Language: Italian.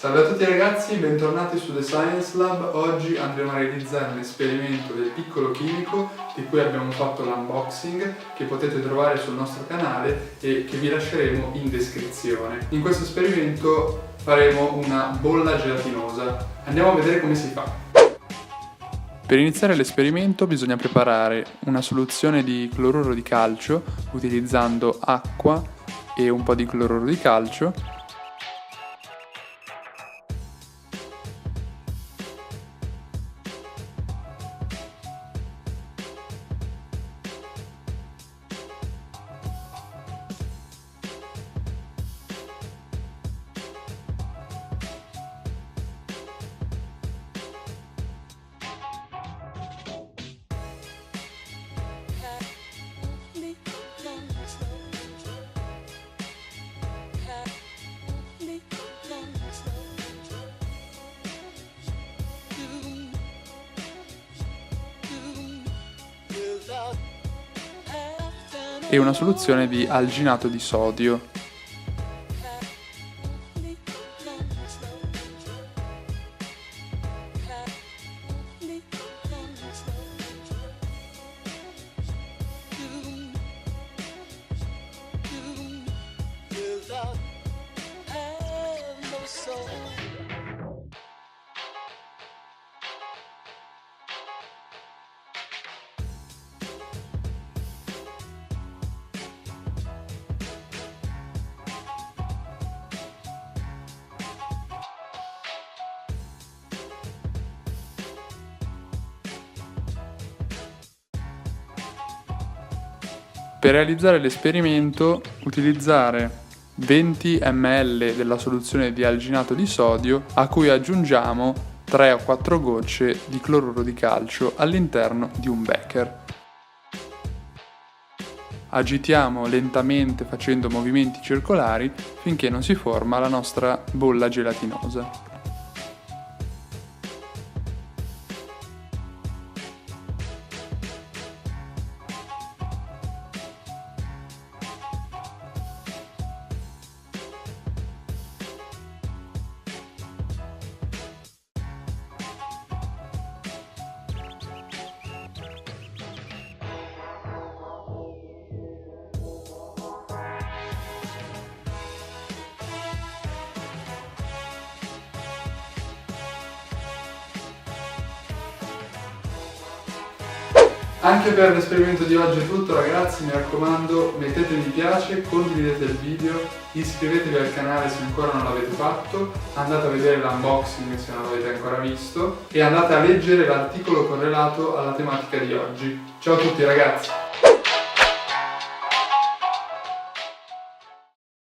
Salve a tutti ragazzi, bentornati su The Science Lab. Oggi andremo a realizzare un esperimento del piccolo chimico di cui abbiamo fatto l'unboxing, che potete trovare sul nostro canale e che vi lasceremo in descrizione. In questo esperimento faremo una bolla gelatinosa. Andiamo a vedere come si fa. Per iniziare l'esperimento bisogna preparare una soluzione di cloruro di calcio utilizzando acqua e un po' di cloruro di calcio. E una soluzione di alginato di sodio. Per realizzare l'esperimento utilizzare 20 ml della soluzione di alginato di sodio a cui aggiungiamo 3 o 4 gocce di cloruro di calcio all'interno di un becher. Agitiamo lentamente facendo movimenti circolari finché non si forma la nostra bolla gelatinosa. Anche per l'esperimento di oggi è tutto ragazzi, mi raccomando mettete mi piace, condividete il video, iscrivetevi al canale se ancora non l'avete fatto, andate a vedere l'unboxing se non l'avete ancora visto e andate a leggere l'articolo correlato alla tematica di oggi. Ciao a tutti ragazzi!